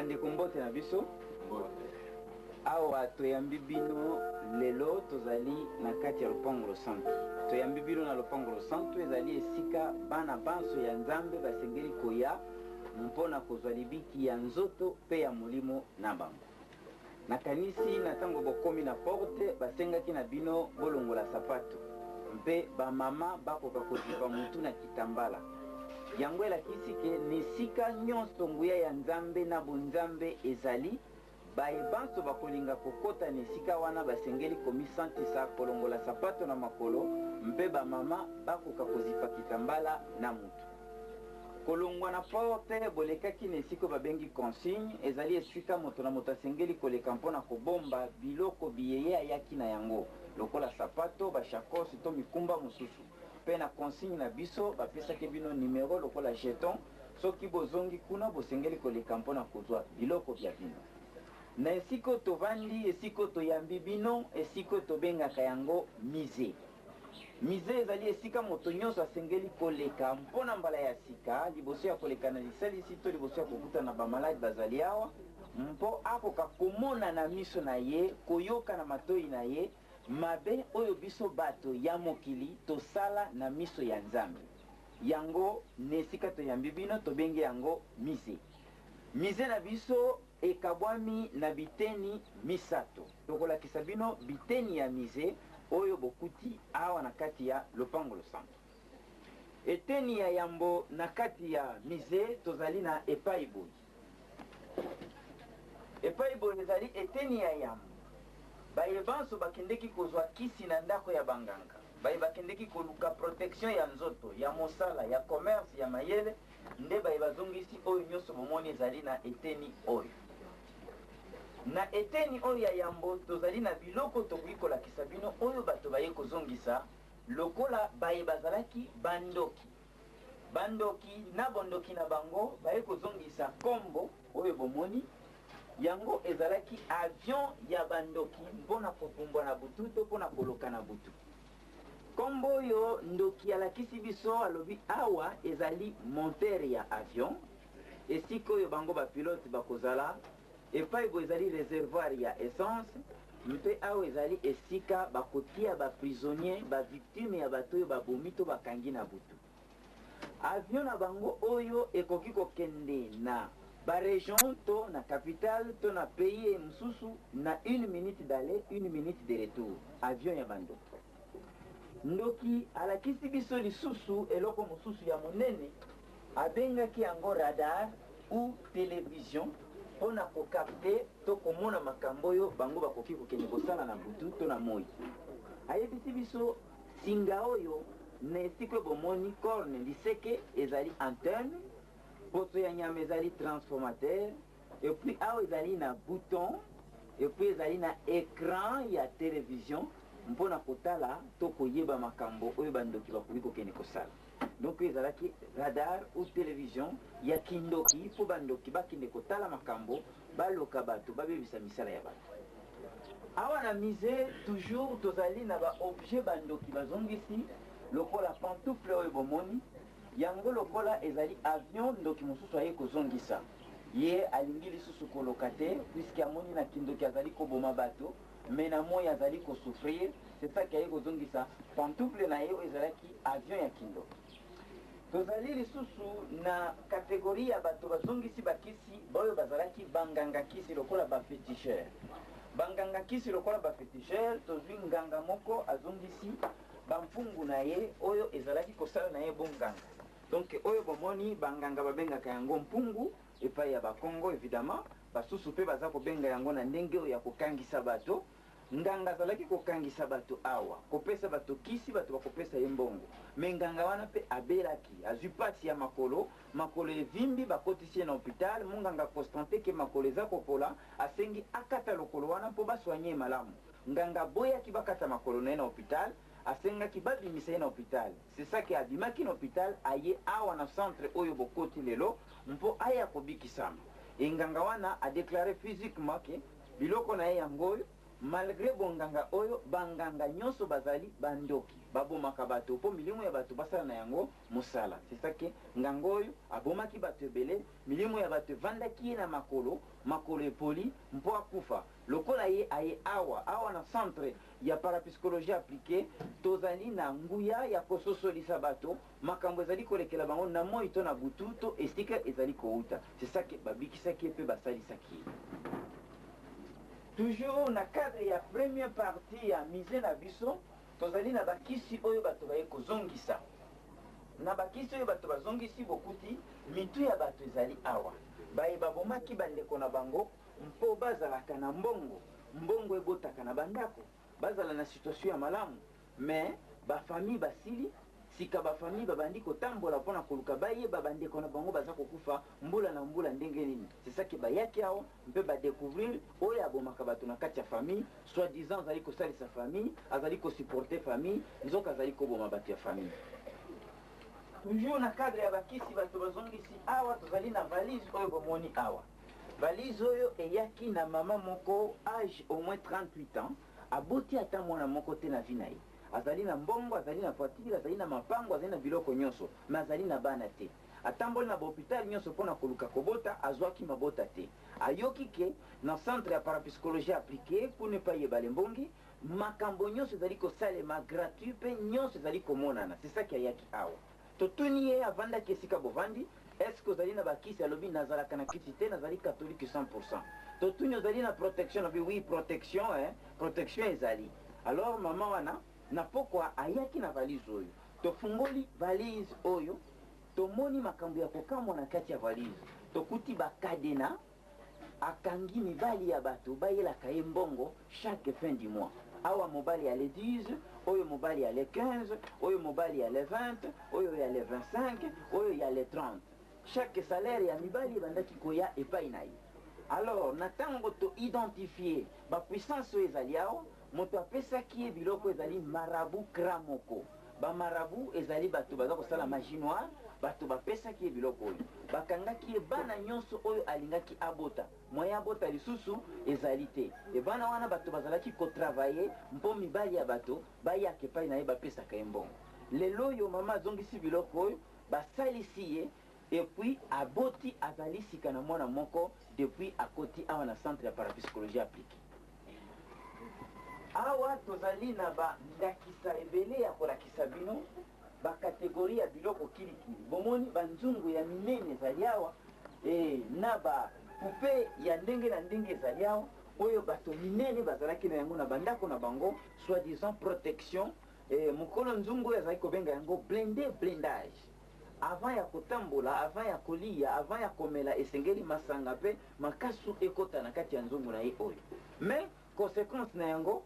Bande kombote na biso awa toyambi bino lelo tozali na kati ya Lopangolo Santu. Toyambi bino na Lopangolo Santu ezali esika bana banso ya Nzambe basengeli koya mpona kozwa libiki ya nzoto pe ya molimo na bango. Na kanisi na tango bokomi na porte basengaki na bino bolongola sapato mpe bamama bakoka kozipa mutu na kitambala. Yango elakisi ke nesika nyonso nguya ya Nzambe na bonzambe ezali baye banso bakolinga kokota nesika wana basengeli komisantisa kolongola sapato na makolo mpe bamama bakoka kozipa kitambala na mutu. Kolongwa na porte bolekaki nesiko babengi consigne ezali esika moto na moto asengeli koleka mpona kobomba biloko biyeye ayaki na yango lokola sapato bashakosi to mikumba mosusu. Pe na consigne na biso bapesaki bino numero lokola jeton soki bozongi kuna bosengeli koleka mpona kozwa biloko bya bino. Na esiko tovandi esiko toyambi bino esiko tobengaka yango musée. Musée ezali esika moto nyonso asengeli koleka mpona mbala ya sika liboso ya koleka na lisalisi to liboso ya kokuta na bamaladi bazali awa mpo akoka komona na miso na ye koyoka na matoi na ye mabe oyo biso bato ya mokili tosala na miso ya Nzambe. Yango nesika toyambi bino tobengi yango musée. Musée na biso ekabwami na biteni misato. Tokolakisa bino biteni ya musée oyo bokuti awa na kati ya Lopangolo Santu. Eteni ya yambo na kati ya musée tozali na epai boy. Epai boy ezali eteni ya yambo. Baye banso bakendeki kozwa kisi na ndako ya banganga. Baye bakendeki koluka protection ya nzoto, ya mosala, ya commerce, ya mayele. Nde baye bazongisi oyo nyonso bomoni ezali na eteni oyo. Na eteni oyo ya yambo tozali na biloko tokoki kolakisa bino oyo bato baye kozongisa lokola baye bazalaki bandoki. Bandoki na bondoki na bango baye kozongisa kombo oyo bomoni. Yango ezalaki avion ya bandoki mpona kopumbwa na butu to mpona koloka na butu. Kombo yo ndoki alakisi biso alobi awa ezali monteur ya avion. Esiko yo bango ba pilote bakozala epai bo ezali réservoir ya essence mpe awa ezali esika bakotia ba prisonnier ba victime ya bato yo babomi to bakangi na butu. Avion na bango oyo ekoki kokende na ba région to na capitale to na pays msusu na 1 minute d'aller 1 minute de retour. Avion ya bandoki. Ndoki alakisi biso lisusu eloko mosusu ya monene abengaki yango radar ou télévision pona ko capter to komona makambo oyo bango bakoki kokende kosala na butu to na moi. Ayebisi biso singa oyo na esika bomoni corne liseke ezali antenne, poto ya nyama ezali transformateur, et puis awa ezali na bouton, et puis ezali na écran ya télévision mpona kotala to koyeba makambo oyo bandoki bakoki kokende kosala. Donc ezalaki radar ou télévision ya kindoki po bandoki bakende kotala makambo baloka bato babebisa misala ya bato. Awa na musée toujours tozali na ba objet bandoki bazongisi lokola pantoufle oyo bomoni. Yango lokola ezali avion ndoki mosusu aye kozongisa. Ye alingi lisusu koloka te puisque amoni na kindoki azali koboma bato mais na moi azali kosouffrir. C'est ça qui aye kozongisa pantoufle na ye ezalaki avion ya kindoki. Tozali lisusu na kategorie ya bato bazongisi bakisi boyo bazalaki banganga kisi lokola ba féticheur. Banganga kisi lokola ba féticheur tozwi nganga moko azongisi bamfungu na ye oyo ezalaki kosala na ye bonganga. Donc oyo bomoni banganga babengaka yango mpungu epai ya bakongo évidemment basusu pe baza kobenga yango na ndenge oyo ya kokangisa bato. Nganga azalaki kokangisa bato awa kopesa bato kisi bato bakopesa ye mbongo. Me nganga wana pe abelaki azwi pasi ya makolo evimbi bakotisi ye na hôpital. Munganga constaté ke makolo eza kopola asengi akata lokolo wana mpo baswanye malamu. Nganga boyaki bakata makolo na ye na hôpital asengaki babimisa ye na hôpital. C'est ça ki abimaki na hôpital aye awa na centre oyo bokoti lelo mpo aya kobikisama. Nganga wana a déclaré physiquement ke biloko na ye yango malgré bonganga oyo banganga nyonso bazali bandoki babomaka bato po milimo ya bato basala na yango mosala. C'est ça que nganga oyo abomaki bato ebele, milimo ya bato evandaki ye na makolo epoli mpo akufa. Lokola ye aye awa na centre ya parapsychologie appliquée, tozali na nguya ya kososolisa bato makambo ezali kolekela bango na moi to na butu to esika ezali kouta. C'est ça que babikisaki pe basalisaki. Toujours na cadre ya première partie ya mise na biso, tozali na bakisi oyo bato baye kozongisa. Na bakisi oyo bato bazongisi bokuti mitu ya bato ezali awa. Baye babomaki bandeko na bango mpo bazalaka na mbongo ebotaka na bandako, bazala na situation ya malamu, mais bafamille basili sika bafamille babandi kotambola mpona koluka bayeba bandeko na bango baza kokufa mbula na mbula ndenge nini. C'est ça que bayaki awo mpe badécouvrir oyo abomaka bato na kati ya famille, soi-disant azali kosalisa famille, azali kosupporter famille, nzoka azali koboma bato ya famille. Toujours na cadre ya bakisi bato bazongisi awa, tozali na valise oyo bomoni awa. Valise oyo eyaki na mama moko âge au moins 38 ans, aboti ata mwana moko te na vie na ye. Azali na mbongo, azali na voiture, azali na mapango, azali na biloko nyonso, mais azali na bana te. Atamboli na hôpital nyonso mpona koluka kobota, azwaki mabota te. Ayoki ke na centre ya parapsychologie appliquée pour ne pas yebale mbongi, makambo nyonso ezali kosalema gratuit pe nyonso ezali komonana. C'est ça ki ayaki awa. Totuni ye avandaki esika bovandi, est-ce que ozali na bakisi alobi nazalaka na kiti te, nazali catholique 100%. Totuni ozali na protection, alobi oui protection, protection ezali. Alors mama wana na pokwa ayaki na valise oyo. Tofungoli valise oyo, tomoni makambo ya kokamwa na kati ya valise. Tokuti bakadena akangi mibali ya bato bayelaka ye mbongo chaque fin du mois. Awa mobali ya le 10, oyo mobali ya le 15, oyo mobali ya le 20, oyo ya le 25, oyo ya le 30. Chaque salaire ya mibali bandaki koya epai na ye. Alors na tango to identifier ba puissance oyo ezali awa, moto apesaki ye biloko ezali marabu kramoko. Ba marabu ezali bato baza kosala magie noire, bato bapesaki ye biloko oyo. Bakangaki ye bana nyonso oyo alingaki abota. Moya abota lisusu ezali te. E bana wana bato bazalaki kotravaye mpo mibali ya bato bayaka epai na ye bapesaka ye mbongo. Lelo oyo mama azongisi biloko oyo basalisi ye, et puis aboti azali sika na mwana moko depuis akoti awa na centre ya parapsychologie appliquée. Awa tozali na bandakisa ebele ya kolakisa bino bakategori ya biloko kilikili. Bomoni banzungu ya minene ezali awa, na bapupe ya ndenge na ndenge ezali awa, oyo bato minene bazalaki na yango na bandako na bango, soi-disant protection. Mokolo nzungu oyo azali kobenga yango blindage. Avant ya kotambola, avant ya kolia, avant ya komela esengeli masanga pe makasu ekota na kati ya nzungu na ye oyo. Mais conséquence na yango,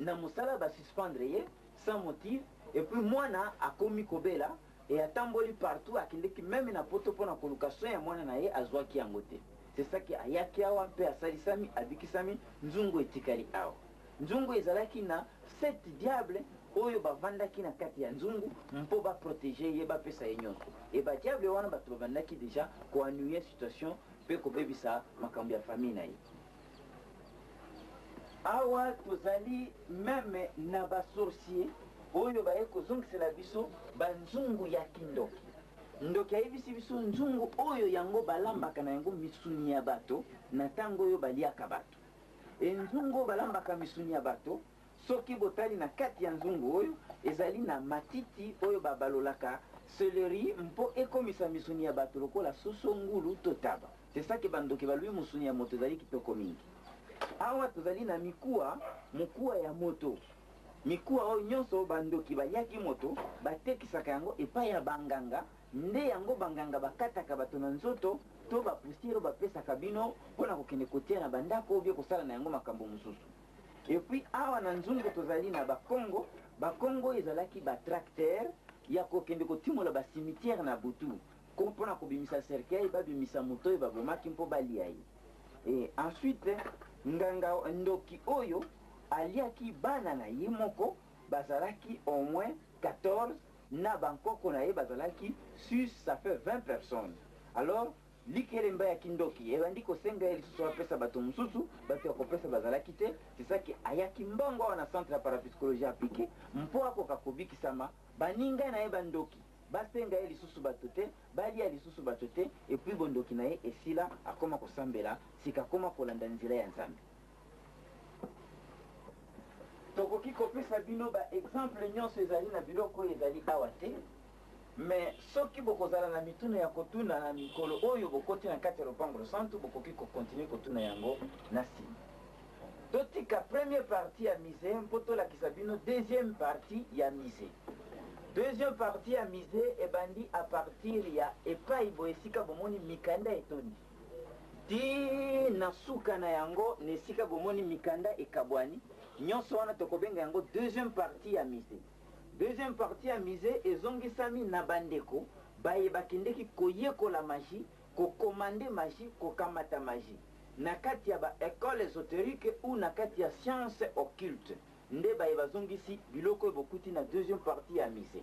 na musala ba suspendre ye sans motif, et puis mwana akomi kobela et atamboli partout akindeki même na poto pona kolukaso ya mwana na ye azwaki yango te. C'est ça ki ayaki awa mpe asalisami abikisami nzungu etikali awa. Nzungu ezalaki na 7 diable oyo bavandaki na kati ya nzungu mpo baprotéger ye bapesa ye nyonso. E badiable wana bato bavandaki deja koanuye situation mpe kobebisa makambo ya famille na ye. Awa tozali meme na basorcier oyo baye kozongisela biso banzungu ya kindoki. Ndoki ayebisi biso nzungu oyo yango balambaka na yango misuni ya bato na tango oyo baliaka bato. Nzungu balambaka misuni ya bato, soki botali na kati ya nzungu oyo ezali na matiti oyo babalolaka céleri mpo ekomisa misuni ya bato lokola soso ngulu to taba. C'est ça que bandoki balui musuni ya moto ezali kitoko mingi. Awa tozali na mikuwa ya moto. Mikuwa oyo nyonso bandoki bayaki moto batekisaka yango epai ya banganga, nde yango banganga bakataka bato na nzoto to bapusiero bapesaka bino mpona kokende kotia na bandako obie kosala na yango makambo mosusu. Et puis awa na nzungu tozali na bakongo ezalaki batracteur ya kokende kotimola basimitiere na butu mpona kobimisa cercueil babimisa moto oyo babomaki mpo balia ye. Et ensuite nganga ndoki oyo aliaki bana na ye moko bazalaki au moins 14, na bankoko na ye bazalaki 6, ça fait 20 personnes. Alors likelemba ya kindoki ebandi kosenga ye lisusu apesa bato mosusu bato ya kopesa bazalaki te. C'est ça ke ayaki mbongo awa na centre ya parapsychologie appliqué mpo akoka kobikisama baninga na ye bandoki basenga ye lisusu bato te balia lisusu bato te epuis bondoki na ye esila akoma kosambela sika akoma kolanda nzela ya nzambe. Tokoki kopesa bino baexemple nyonso ezali na biloko oyo ezali awa te, mais soki bokozala na mituna ya kotuna na mikolo oyo bokoti na kati ya lopango santu bokoki kokontinue kotuna yango na nsima. Totika première partie ya mise mpo tolakisa bino deuxième partie ya mise. Deuxième partie ya mise ebandi a partir ya epai bo esika bomoni mikanda etondi ti na suka na yango na esika bomoni mikanda ekabwani nyonso wana tokobenga yango deuxième partie ya mise. Deuxième partie ya mise ezongisami na bandeko bakendeki koyekola magie, kokomande magie, kokamata magie na kati ya baekole ésotérique ou na kati ya science occulte nde bazongisi biloko bokuti na deuxième partie ya mise.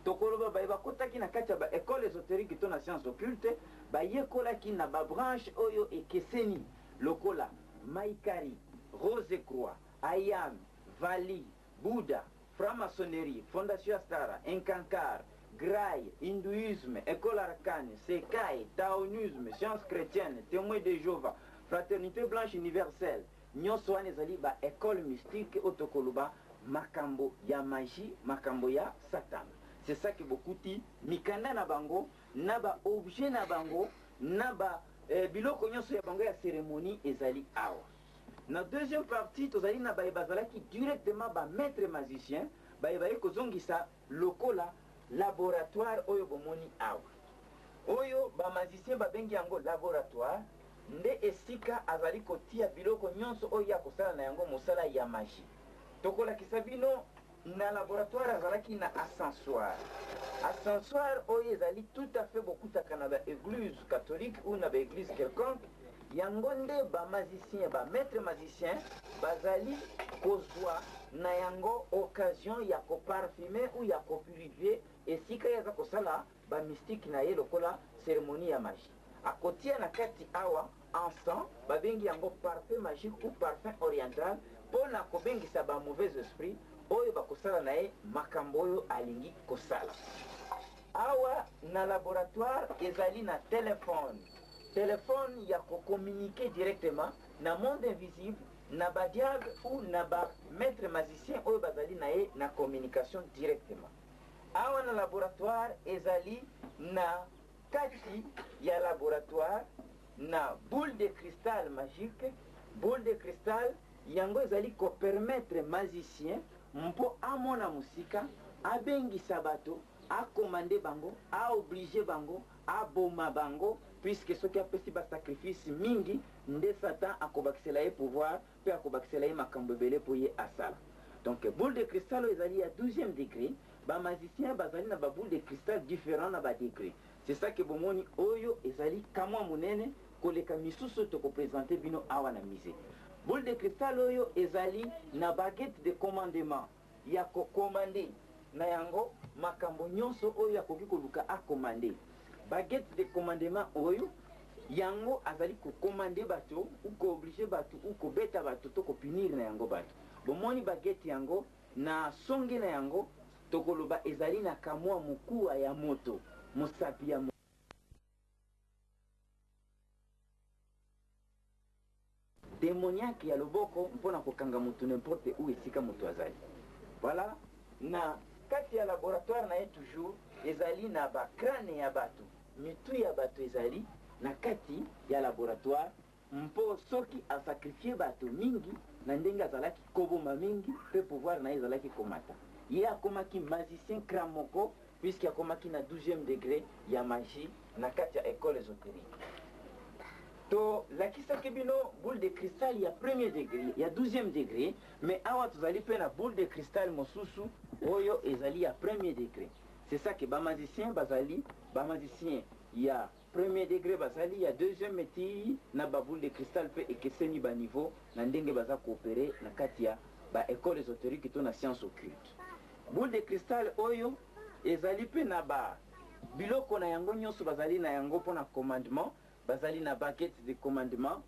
Tokoloba bakotaki na kati ya baekole ésotérique to na science occulte bayekolaki na babranche oyo ekeseni lokola Maïkari, Rose Croix, Ayam, Vali, Bouddha, franc-maçonnerie, Fondation Astara, Incankar, Grail, hindouisme, école arcane, Sekai, taoïsme, science chrétienne, témoin de Jéhovah, fraternité blanche universelle, nyonso wana ezali ba école mystique otokoloba makambo ya magie, makambo ya Satan. C'est ça que bokuti mikanda na bango, na ba objet na bango, na ba biloko nyonso ya bango ya cérémonie ezali awa. Na deuxième partie tozali na bazalaki directement ba maître magicien baye kozongisa lokola laboratoire oyo bomoni awa. Oyo ba magicien babengi yango laboratoire nde esika azali kotia biloko nyonso oyo ya kosala na yango mosala ya magie. Tokolakisa bino na laboratoire azalaki na ascensoir. Ascensoir oyo ezali tout à fait bokutaka na ba église catholique ou na ba église quelconque. Yango nde ba magicien ba maître magicien bazali kozwa na yango occasion ya koparfumer ou ya kopurifier esika yaza kosala ba mystique na ye lokola cérémonie ya magie. Akotia na kati awa encens babengi yango parfum magique ou parfum oriental pona kobengisa ba mauvais esprit oyo bakosala na ye makambo oyo alingi kosala. Awa na laboratoire ezali na téléphone ya communiquer directement na monde invisible na ba diable ou na ba maître magicien oyo bazali na ye na communication directement. Awa na laboratoire ezali na kati ya laboratoire na boule de cristal magique. Boule de cristal yango ezali ko permettre magicien mpo amona musika abengisa bato akomande bango aoblige bango aboma bango puisque soki apesi basacrifice mingi nde Satan akobakisela ye pouvoir pe akobakisela ye makambo ebele po ye asala. Donc boule de cristal ezali ya 12e degré ba magicien bazali na ba boule de cristal différent na ba degré. C'est ça que bomoni oyo ezali kamwa munene koleka misusu to ko présenter bino awa na mise. Boule de cristal oyo ezali na baguette de commandement ya ko commander na yango makambo nyonso oyo akoki koluka akomande. Baguette de commandement oyo yango azali ko commander bato ou ko obliger bato ou ko beta bato to ko punir na yango bato. Bomoni baguette yango na songe na yango tokoloba ezali na kamwa mukuwa ya moto mosapi ya démoniaque ya loboko mpona kokanga mutu n'importe où esika mutu azali. Voilà, na kati ya laboratoire na ye toujours ezali na ba crâne ya bato, mitu ya bato ezali na kati ya laboratoire mpo soki asakrifie bato mingi na ndenge azalaki koboma mingi pe pouvoir na ye ezalaki komata. Ye akomaki magicien kramoko puisque akomaki na 12e degré ya magie na kati ya école ésotérique. To lakisaki bino boule de cristal ya 1er degré ya 12e degré, mais awa tozali pe na boule de cristal mosusu oyo ezali ya 1er degré. C'est ça que ba magicien bazali ba magicien ya 1er degré bazali ya 2e métier na ba boule de cristal pe ekeseni ba niveau na ndenge baza coopérer na kati ya ba école ésotérique to na science occulte. Boule de cristal oyo ezali pe na ba biloko na yango nyonso bazali na yango pona commandement bazali na baguette de commandement